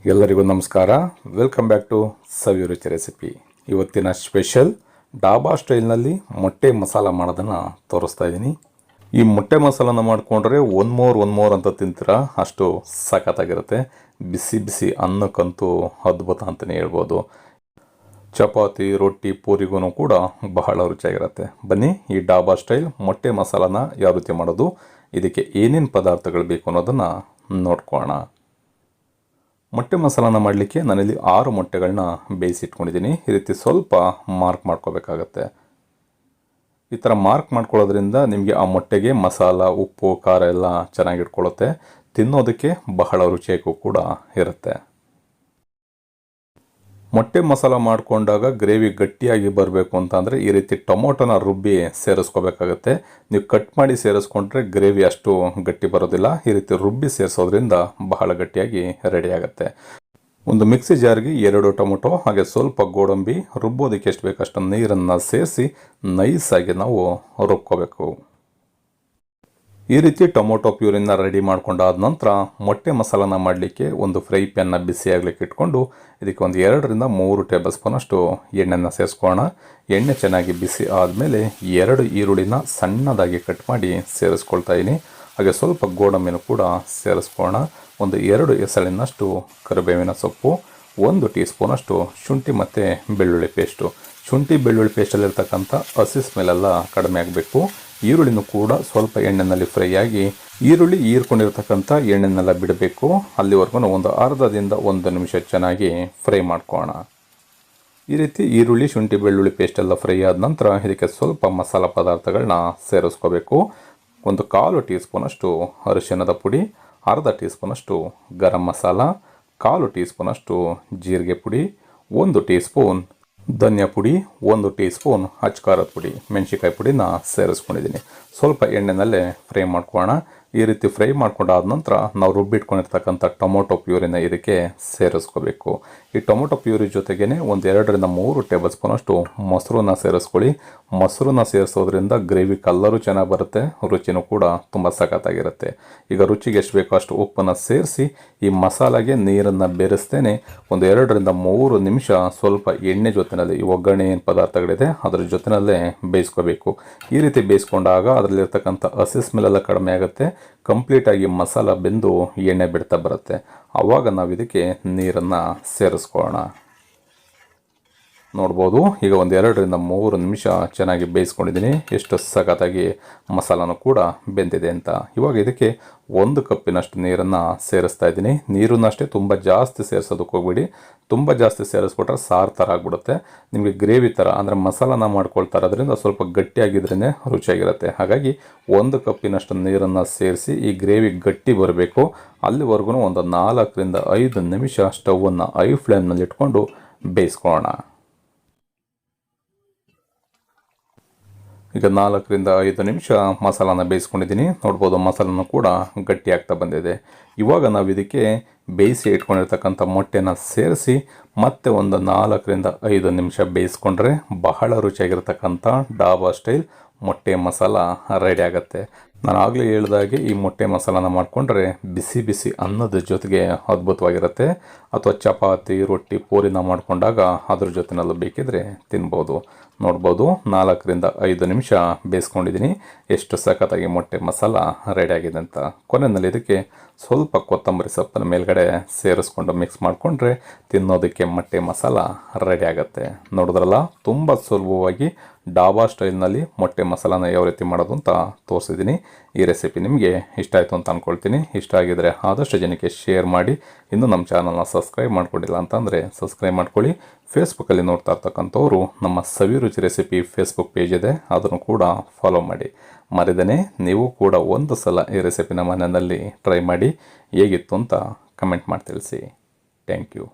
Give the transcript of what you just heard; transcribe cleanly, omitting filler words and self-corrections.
ಎಲ್ಲರಿಗೂ ನಮಸ್ಕಾರ. Welcome back to ಸವಿ ರುಚಿ ರೆಸಿಪಿ. ಇವತ್ತಿನ ಸ್ಪೆಷಲ್ ಡಾಬಾ ಸ್ಟೈಲ್ನಲ್ಲಿ ಮೊಟ್ಟೆ ಮಸಾಲ ಮಾಡೋದನ್ನು ತೋರಿಸ್ತಾ ಇದ್ದೀನಿ. ಈ ಮೊಟ್ಟೆ ಮಸಾಲನ ಮಾಡಿಕೊಂಡ್ರೆ ಒನ್ ಮೋರ್ ಅಂತ ತಿಂತೀರಾ, ಅಷ್ಟು ಸಖತ್ತಾಗಿರುತ್ತೆ. ಬಿಸಿ ಬಿಸಿ ಅನ್ನಕ್ಕಂತೂ ಅದ್ಭುತ ಅಂತಲೇ ಹೇಳ್ಬೋದು. ಚಪಾತಿ, ರೊಟ್ಟಿ, ಪೂರಿಗೂ ಕೂಡ ಬಹಳ ರುಚಿಯಾಗಿರುತ್ತೆ. ಬನ್ನಿ ಈ ಡಾಬಾ ಸ್ಟೈಲ್ ಮೊಟ್ಟೆ ಮಸಾಲನ ಯಾವ ರೀತಿ ಮಾಡೋದು, ಇದಕ್ಕೆ ಏನೇನು ಪದಾರ್ಥಗಳು ಬೇಕು ಅನ್ನೋದನ್ನು ನೋಡ್ಕೊಳ್ಳೋಣ. ಮೊಟ್ಟೆ ಮಸಾಲನ ಮಾಡಲಿಕ್ಕೆ ನಾನಿಲ್ಲಿ 6 ಮೊಟ್ಟೆಗಳನ್ನ ಬೇಯಿಸಿಟ್ಕೊಂಡಿದ್ದೀನಿ. ಈ ರೀತಿ ಸ್ವಲ್ಪ ಮಾರ್ಕ್ ಮಾಡ್ಕೋಬೇಕಾಗತ್ತೆ. ಈ ಥರ ಮಾರ್ಕ್ ಮಾಡ್ಕೊಳ್ಳೋದ್ರಿಂದ ನಿಮಗೆ ಆ ಮೊಟ್ಟೆಗೆ ಮಸಾಲ, ಉಪ್ಪು, ಖಾರ ಎಲ್ಲ ಚೆನ್ನಾಗಿ ಇಟ್ಕೊಳ್ಳುತ್ತೆ. ತಿನ್ನೋದಕ್ಕೆ ಬಹಳ ರುಚಿಯಾಗೂ ಕೂಡ ಇರುತ್ತೆ. ಮೊಟ್ಟೆ ಮಸಾಲ ಮಾಡಿಕೊಂಡಾಗ ಗ್ರೇವಿ ಗಟ್ಟಿಯಾಗಿ ಬರಬೇಕು ಅಂತಂದರೆ ಈ ರೀತಿ ಟೊಮೊಟೊನ ರುಬ್ಬಿ ಸೇರಿಸ್ಕೋಬೇಕಾಗತ್ತೆ. ನೀವು ಕಟ್ ಮಾಡಿ ಸೇರಿಸ್ಕೊಂಡ್ರೆ ಗ್ರೇವಿ ಅಷ್ಟು ಗಟ್ಟಿ ಬರೋದಿಲ್ಲ. ಈ ರೀತಿ ರುಬ್ಬಿ ಸೇರಿಸೋದ್ರಿಂದ ಬಹಳ ಗಟ್ಟಿಯಾಗಿ ರೆಡಿ ಆಗುತ್ತೆ. ಒಂದು ಮಿಕ್ಸಿ ಜಾರ್ಗೆ 2 ಟೊಮೊಟೊ ಹಾಗೆ ಸ್ವಲ್ಪ ಗೋಡಂಬಿ, ರುಬ್ಬೋದಕ್ಕೆ ಎಷ್ಟು ಬೇಕಷ್ಟು ನೀರನ್ನು ಸೇರಿಸಿ ನೈಸಾಗಿ ನಾವು ರುಬ್ಕೋಬೇಕು. ಈ ರೀತಿ ಟೊಮೊಟೊ ಪ್ಯೂರಿನ ರೆಡಿ ಮಾಡ್ಕೊಂಡಾದ ನಂತರ ಮೊಟ್ಟೆ ಮಸಾಲನ ಮಾಡಲಿಕ್ಕೆ ಒಂದು ಫ್ರೈ ಪ್ಯಾನ್ನ ಬಿಸಿ ಆಗಲಿಕ್ಕೆ ಇಟ್ಕೊಂಡು ಇದಕ್ಕೆ ಒಂದು 2 ರಿಂದ 3 ಟೇಬಲ್ ಸ್ಪೂನಷ್ಟು ಎಣ್ಣೆನ ಸೇರಿಸ್ಕೊಳ್ಳೋಣ. ಎಣ್ಣೆ ಚೆನ್ನಾಗಿ ಬಿಸಿ ಆದಮೇಲೆ 2 ಈರುಳ್ಳಿನ ಸಣ್ಣದಾಗಿ ಕಟ್ ಮಾಡಿ ಸೇರಿಸ್ಕೊಳ್ತಾ ಇದ್ದೀನಿ. ಹಾಗೆ ಸ್ವಲ್ಪ ಗೋಡಂಬಿನೂ ಕೂಡ ಸೇರಿಸ್ಕೊಳ್ಳೋಣ. ಒಂದು 2 ಎಸಳಿನಷ್ಟು ಕರಿಬೇವಿನ ಸೊಪ್ಪು, 1 ಟೀ ಸ್ಪೂನಷ್ಟು ಶುಂಠಿ ಮತ್ತು ಬೆಳ್ಳುಳ್ಳಿ ಪೇಸ್ಟು. ಶುಂಠಿ ಬೆಳ್ಳುಳ್ಳಿ ಪೇಸ್ಟಲ್ಲಿರ್ತಕ್ಕಂಥ ಹಸಿ ಸ್ಮೆಲ್ಲೆಲ್ಲ ಕಡಿಮೆ ಆಗಬೇಕು. ಈರುಳ್ಳಿನೂ ಕೂಡ ಸ್ವಲ್ಪ ಎಣ್ಣೆಯಲ್ಲಿ ಫ್ರೈ ಆಗಿ ಈರುಳ್ಳಿ ಹೀರ್ಕೊಂಡಿರ್ತಕ್ಕಂಥ ಎಣ್ಣೆನೆಲ್ಲ ಬಿಡಬೇಕು. ಅಲ್ಲಿವರೆಗೂ ಒಂದು ಅರ್ಧದಿಂದ 1 ನಿಮಿಷ ಚೆನ್ನಾಗಿ ಫ್ರೈ ಮಾಡ್ಕೊಳ್ಳೋಣ. ಈ ರೀತಿ ಈರುಳ್ಳಿ, ಶುಂಠಿ, ಬೆಳ್ಳುಳ್ಳಿ ಪೇಸ್ಟೆಲ್ಲ ಫ್ರೈ ಆದ ನಂತರ ಇದಕ್ಕೆ ಸ್ವಲ್ಪ ಮಸಾಲ ಪದಾರ್ಥಗಳನ್ನ ಸೇರಿಸ್ಕೋಬೇಕು. ಒಂದು 1/4 ಟೀ ಸ್ಪೂನಷ್ಟು ಅರಿಶಿಣದ ಪುಡಿ, ಅರ್ಧ ಟೀ ಸ್ಪೂನಷ್ಟು ಗರಂ ಮಸಾಲ, 1/4 ಟೀ ಸ್ಪೂನಷ್ಟು ಜೀರಿಗೆ ಪುಡಿ, 1 ಟೀ ಸ್ಪೂನ್ ಧನಿಯಾ ಪುಡಿ, 1 ಟೀ ಸ್ಪೂನ್ ಅಚ್ಕಾರದ ಪುಡಿ, ಮೆಣಸಿಕಾಯಿ ಪುಡಿನ ಸೇರಿಸ್ಕೊಂಡಿದ್ದೀನಿ. ಸ್ವಲ್ಪ ಎಣ್ಣೆನಲ್ಲೇ ಫ್ರೈ ಮಾಡ್ಕೊಳ್ಳೋಣ. ಈ ರೀತಿ ಫ್ರೈ ಮಾಡ್ಕೊಂಡಾದ ನಂತರ ನಾವು ರುಬ್ಬಿಟ್ಕೊಂಡಿರ್ತಕ್ಕಂಥ ಟೊಮೊಟೊ ಪ್ಯೂರಿನ ಇದಕ್ಕೆ ಸೇರಿಸ್ಕೋಬೇಕು. ಈ ಟೊಮೊಟೊ ಪ್ಯೂರಿ ಜೊತೆಗೇ ಒಂದು 2 ರಿಂದ 3 ಟೇಬಲ್ ಸ್ಪೂನಷ್ಟು ಮೊಸರನ್ನ ಸೇರಿಸ್ಕೊಳ್ಳಿ. ಮೊಸರನ್ನ ಸೇರಿಸೋದ್ರಿಂದ ಗ್ರೇವಿ ಕಲ್ಲರು ಚೆನ್ನಾಗಿ ಬರುತ್ತೆ, ರುಚಿನೂ ಕೂಡ ತುಂಬ ಸಖತ್ತಾಗಿರುತ್ತೆ. ಈಗ ರುಚಿಗೆ ಎಷ್ಟು ಬೇಕೋ ಅಷ್ಟು ಉಪ್ಪನ್ನು ಸೇರಿಸಿ ಈ ಮಸಾಲೆಗೆ ನೀರನ್ನು ಬೆರೆಸ್ತೇನೆ ಒಂದು 2 ರಿಂದ 3 ನಿಮಿಷ ಸ್ವಲ್ಪ ಎಣ್ಣೆ ಜೊತೆಯಲ್ಲಿ ಈ ಒಗ್ಗರಣೆ ಏನು ಪದಾರ್ಥಗಳಿದೆ ಅದರ ಜೊತೆಯಲ್ಲೇ ಬೇಯಿಸ್ಕೋಬೇಕು. ಈ ರೀತಿ ಬೇಯಿಸ್ಕೊಂಡಾಗ ಅದರಲ್ಲಿರ್ತಕ್ಕಂಥ ಹಸಿ ಸ್ಮೆಲ್ಲೆಲ್ಲ ಕಡಿಮೆ ಆಗುತ್ತೆ. ಕಂಪ್ಲೀಟಾಗಿ ಮಸಾಲ ಬೆಂದು ಎಣ್ಣೆ ಬಿಡ್ತಾ ಬರುತ್ತೆ. ಆವಾಗ ನಾವು ಇದಕ್ಕೆ ನೀರನ್ನು ಸೇರಿಸ್ಕೊಳ್ಳೋಣ. ನೋಡ್ಬೋದು, ಈಗ ಒಂದು 2 ರಿಂದ 3 ನಿಮಿಷ ಚೆನ್ನಾಗಿ ಬೇಯಿಸ್ಕೊಂಡಿದ್ದೀನಿ. ಎಷ್ಟು ಸಖತ್ತಾಗಿ ಮಸಾಲನೂ ಕೂಡ ಬೆಂದಿದೆ ಅಂತ. ಇವಾಗ ಇದಕ್ಕೆ 1 ಕಪ್ಪಿನಷ್ಟು ನೀರನ್ನು ಸೇರಿಸ್ತಾ ಇದ್ದೀನಿ. ನೀರನ್ನು ಅಷ್ಟೇ ತುಂಬ ಜಾಸ್ತಿ ಸೇರಿಸೋದಕ್ಕೆ ಹೋಗ್ಬಿಡಿ. ತುಂಬ ಜಾಸ್ತಿ ಸೇರಿಸ್ಬಿಟ್ರೆ ಸಾರು ಥರ ಆಗಿಬಿಡುತ್ತೆ. ನಿಮಗೆ ಗ್ರೇವಿ ಥರ ಅಂದರೆ ಮಸಾಲನ ಮಾಡ್ಕೊಳ್ತಾ ಇರೋದ್ರಿಂದ ಸ್ವಲ್ಪ ಗಟ್ಟಿಯಾಗಿದ್ರೇ ರುಚಿಯಾಗಿರುತ್ತೆ. ಹಾಗಾಗಿ 1 ಕಪ್ಪಿನಷ್ಟು ನೀರನ್ನು ಸೇರಿಸಿ ಈ ಗ್ರೇವಿ ಗಟ್ಟಿ ಬರಬೇಕು. ಅಲ್ಲಿವರೆಗೂ ಒಂದು 4 ರಿಂದ 5 ನಿಮಿಷ ಸ್ಟವನ್ನು ಐ ಫ್ಲೇಮ್ನಲ್ಲಿ ಇಟ್ಕೊಂಡು ಬೇಯಿಸ್ಕೊಳ್ಳೋಣ. ಈಗ 4 ರಿಂದ 5 ನಿಮಿಷ ಮಸಾಲಾನ ಬೇಯಿಸ್ಕೊಂಡಿದ್ದೀನಿ. ನೋಡ್ಬೋದು, ಮಸಾಲನೂ ಕೂಡ ಗಟ್ಟಿ ಆಗ್ತಾ ಬಂದಿದೆ. ಇವಾಗ ನಾವು ಇದಕ್ಕೆ ಬೇಯಿಸಿ ಇಟ್ಕೊಂಡಿರ್ತಕ್ಕಂಥ ಮೊಟ್ಟೆನ ಸೇರಿಸಿ ಮತ್ತೆ ಒಂದು 4 ರಿಂದ 5 ನಿಮಿಷ ಬೇಯಿಸ್ಕೊಂಡ್ರೆ ಬಹಳ ರುಚಿಯಾಗಿರ್ತಕ್ಕಂಥ ಡಾಬಾ ಸ್ಟೈಲ್ ಮೊಟ್ಟೆ ಮಸಾಲ ರೆಡಿ ಆಗುತ್ತೆ. ನಾನು ಆಗಲೇ ಹೇಳಿದಾಗೆ ಈ ಮೊಟ್ಟೆ ಮಸಾಲಾನ ಮಾಡಿಕೊಂಡ್ರೆ ಬಿಸಿ ಬಿಸಿ ಅನ್ನದ ಜೊತೆಗೆ ಅದ್ಭುತವಾಗಿರುತ್ತೆ. ಅಥವಾ ಚಪಾತಿ, ರೊಟ್ಟಿ, ಪೂರಿನ ಮಾಡಿಕೊಂಡಾಗ ಅದ್ರ ಜೊತೆನಲ್ಲೂ ಬೇಕಿದ್ರೆ ತಿನ್ಬೋದು. ನೋಡ್ಬೋದು, 4 ರಿಂದ 5 ನಿಮಿಷ ಬೇಯಿಸ್ಕೊಂಡಿದ್ದೀನಿ. ಎಷ್ಟು ಸಖತ್ತಾಗಿ ಮೊಟ್ಟೆ ಮಸಾಲ ರೆಡಿ ಆಗಿದೆ ಅಂತ. ಕೊನೆಯಲ್ಲಿ ಇದಕ್ಕೆ ಸ್ವಲ್ಪ ಕೊತ್ತಂಬರಿ ಸೊಪ್ಪನ್ನು ಮೇಲ್ಗಡೆ ಸೇರಿಸ್ಕೊಂಡು ಮಿಕ್ಸ್ ಮಾಡಿಕೊಂಡ್ರೆ ತಿನ್ನೋದಕ್ಕೆ ಮೊಟ್ಟೆ ಮಸಾಲ ರೆಡಿ ಆಗುತ್ತೆ. ನೋಡಿದ್ರಲ್ಲ, ತುಂಬ ಸುಲಭವಾಗಿ ಡಾಬಾ ಸ್ಟೈಲ್ನಲ್ಲಿ ಮೊಟ್ಟೆ ಮಸಾಲಾನ ಯಾವ ರೀತಿ ಮಾಡೋದು ಅಂತ ತೋರಿಸಿದ್ದೀನಿ. ಈ ರೆಸಿಪಿ ನಿಮಗೆ ಇಷ್ಟ ಆಯಿತು ಅಂತ ಅಂದ್ಕೊಳ್ತೀನಿ. ಇಷ್ಟ ಆಗಿದರೆ ಆದಷ್ಟು ಜನಕ್ಕೆ ಶೇರ್ ಮಾಡಿ. ಇನ್ನೂ ನಮ್ಮ ಚಾನಲ್ನ ಸಬ್ಸ್ಕ್ರೈಬ್ ಮಾಡ್ಕೊಂಡಿಲ್ಲ ಅಂತಂದರೆ ಸಬ್ಸ್ಕ್ರೈಬ್ ಮಾಡ್ಕೊಳ್ಳಿ. ಫೇಸ್ಬುಕ್ಕಲ್ಲಿ ನೋಡ್ತಾ ಇರ್ತಕ್ಕಂಥವ್ರು ನಮ್ಮ ಸವಿ ರುಚಿ ರೆಸಿಪಿ ಫೇಸ್ಬುಕ್ ಪೇಜ್ ಇದೆ, ಅದನ್ನು ಕೂಡ ಫಾಲೋ ಮಾಡಿ. ಮರಿದೇನೆ ನೀವು ಕೂಡ ಒಂದು ಸಲ ಈ ರೆಸಿಪಿನ ಮನೆಯಲ್ಲಿ ಟ್ರೈ ಮಾಡಿ ಹೇಗಿತ್ತು ಅಂತ ಕಮೆಂಟ್ ಮಾಡಿ ತಿಳಿಸಿ. Thank you.